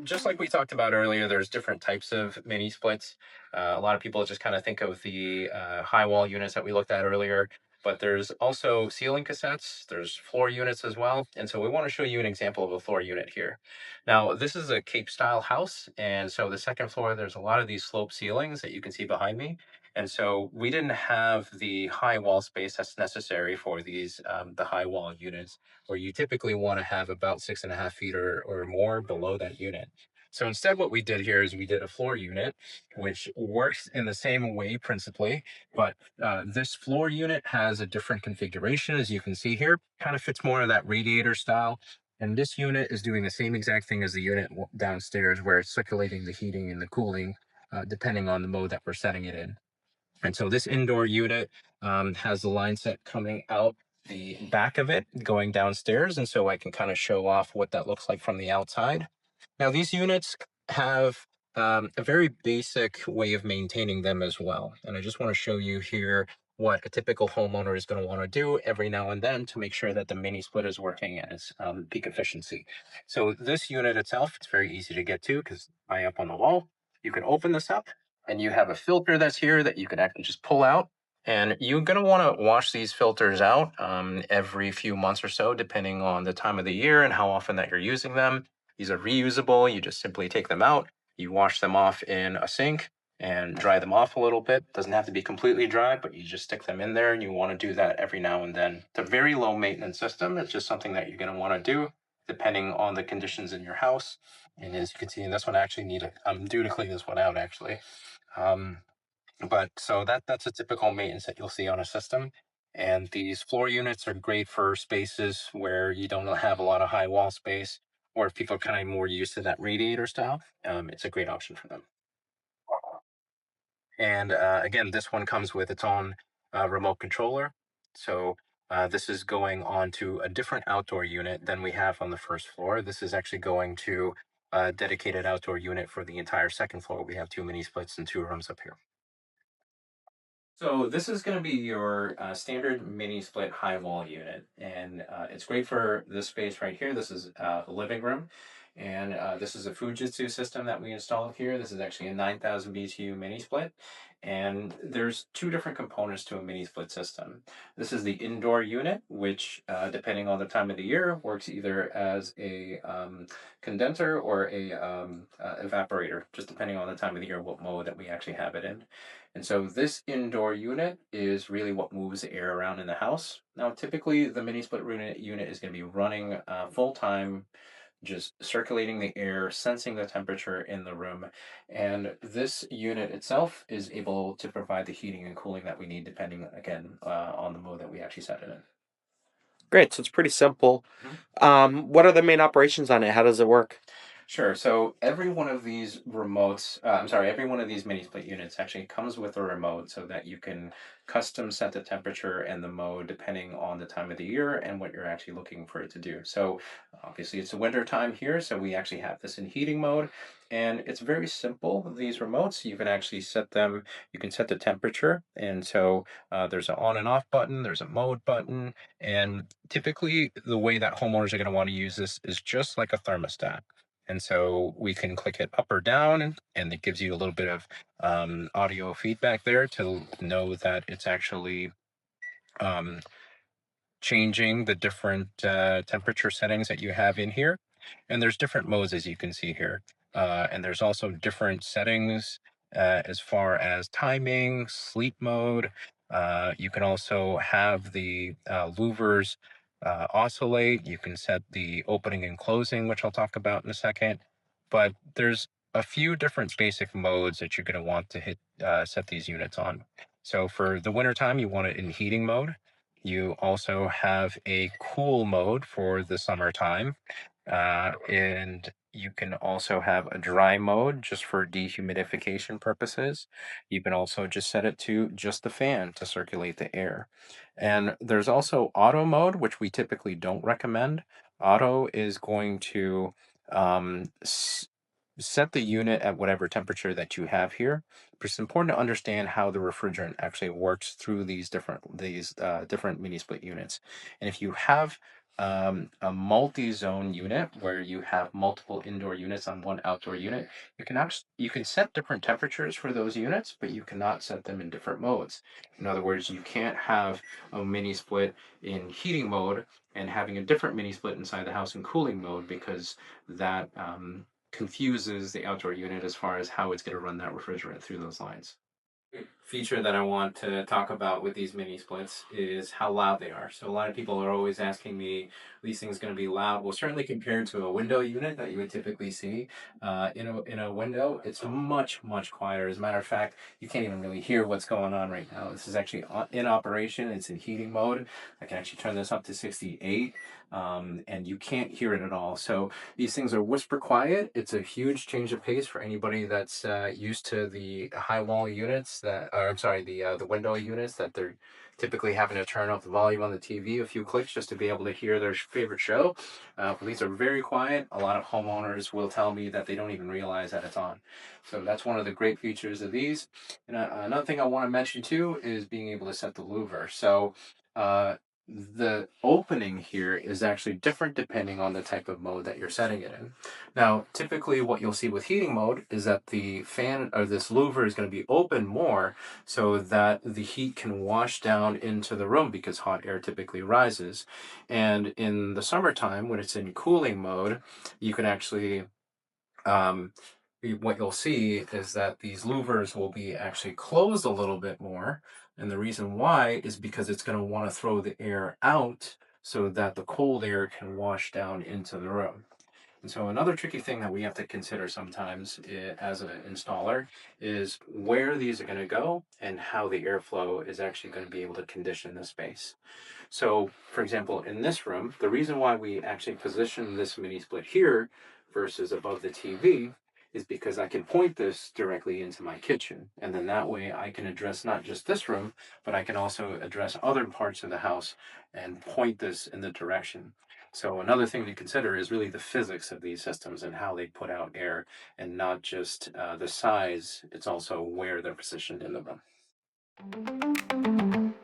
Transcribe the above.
Just like we talked about earlier, there's different types of mini splits. A lot of people just kind of think of the high wall units that we looked at earlier, but there's also ceiling cassettes, there's floor units as well. And so we want to show you an example of a floor unit here. Now, this is a Cape style house. And so the second floor, there's a lot of these slope ceilings that you can see behind me. And so we didn't have the high wall space that's necessary for these, the high wall units, where you typically want to have about 6.5 feet or more below that unit. So instead, what we did here is we did a floor unit, which works in the same way principally, but this floor unit has a different configuration, as you can see here, kind of fits more of that radiator style. And this unit is doing the same exact thing as the unit downstairs, where it's circulating the heating and the cooling, depending on the mode that we're setting it in. And so this indoor unit has the line set coming out the back of it going downstairs. And so I can kind of show off what that looks like from the outside. Now, these units have a very basic way of maintaining them as well. And I just want to show you here what a typical homeowner is going to want to do every now and then to make sure that the mini split is working at its peak efficiency. So this unit itself, it's very easy to get to because high up on the wall. You can open this up and you have a filter that's here that you can actually just pull out. And you're going to want to wash these filters out every few months or so, depending on the time of the year and how often that you're using them. These are reusable. You just simply take them out, you wash them off in a sink and dry them off a little bit. Doesn't have to be completely dry, but you just stick them in there and you want to do that every now and then. It's a very low maintenance system. It's just something that you're going to want to do depending on the conditions in your house. And as you can see in this one, I actually need I'm due to clean this one out actually. Um, but so that's a typical maintenance that you'll see on a system. And these floor units are great for spaces where you don't have a lot of high wall space, or if people are kind of more used to that radiator style, it's a great option for them. And again, this one comes with its own remote controller. So this is going on to a different outdoor unit than we have on the first floor. This is actually going to a dedicated outdoor unit for the entire second floor. We have two mini splits and two rooms up here. So this is going to be your standard mini split high wall unit, and it's great for this space right here. This is a living room, and this is a Fujitsu system that we installed here. This is actually a 9,000 BTU mini split, and there's two different components to a mini split system. This is the indoor unit, which depending on the time of the year, works either as a condenser or a evaporator, just depending on the time of the year, what mode that we actually have it in. And so this indoor unit is really what moves the air around in the house. Now, typically the mini split unit is going to be running full time, just circulating the air, sensing the temperature in the room. And this unit itself is able to provide the heating and cooling that we need, depending again on the mode that we actually set it in. Great, so it's pretty simple. Mhm. What are the main operations on it? How does it work? Sure. So every one of these remotes, every one of these mini split units actually comes with a remote so that you can custom set the temperature and the mode depending on the time of the year and what you're actually looking for it to do. So obviously it's a winter time here, so we actually have this in heating mode, and it's very simple. These remotes, you can actually set them, you can set the temperature, and so there's an on and off button, there's a mode button, and typically the way that homeowners are going to want to use this is just like a thermostat. And so we can click it up or down, and it gives you a little bit of audio feedback there to know that it's actually um, changing the different temperature settings that you have in here. And there's different modes, as you can see here. And there's also different settings as far as timing, sleep mode. You can also have the louvers oscillate. You can set the opening and closing, which I'll talk about in a second. But there's a few different basic modes that you're going to want to hit set these units on. So for the wintertime, you want it in heating mode. You also have a cool mode for the summertime, and you can also have a dry mode just for dehumidification purposes. You can also just set it to just the fan to circulate the air. And there's also auto mode, which we typically don't recommend. Auto is going to set the unit at whatever temperature that you have here. But it's important to understand how the refrigerant actually works through these different mini split units. And if you have a multi-zone unit where you have multiple indoor units on one outdoor unit, you can set different temperatures for those units, but you cannot set them in different modes. In other words, you can't have a mini split in heating mode and having a different mini split inside the house in cooling mode, because that confuses the outdoor unit as far as how it's going to run that refrigerant through those lines. Feature that I want to talk about with these mini splits is how loud they are. So a lot of people are always asking me, these things going to be loud? Well, certainly compared to a window unit that you would typically see in a window, it's much quieter. As a matter of fact, you can't even really hear what's going on right now. This is actually in operation. It's in heating mode. I can actually turn this up to 68, and you can't hear it at all. So these things are whisper quiet. It's a huge change of pace for anybody that's used to the high wall units that, or I'm sorry, the window units that they're typically having to turn up the volume on the TV a few clicks just to be able to hear their favorite show. These are very quiet. A lot of homeowners will tell me that they don't even realize that it's on. So that's one of the great features of these. And another thing I want to mention too is being able to set the louver. So uh, the opening here is actually different depending on the type of mode that you're setting it in. Now, typically what you'll see with heating mode is that the fan or this louver is going to be open more so that the heat can wash down into the room because hot air typically rises. And in the summertime, when it's in cooling mode, you can actually um, what you'll see is that these louvers will be actually closed a little bit more. And the reason why is because it's going to want to throw the air out so that the cold air can wash down into the room. And so another tricky thing that we have to consider sometimes as an installer is where these are going to go and how the airflow is actually going to be able to condition the space. So, for example, in this room, the reason why we actually position this mini split here versus above the TV is because I can point this directly into my kitchen. And then that way I can address not just this room, but I can also address other parts of the house and point this in the direction. So, another thing to consider is really the physics of these systems and how they put out air, and not just the size, it's also where they're positioned in the room.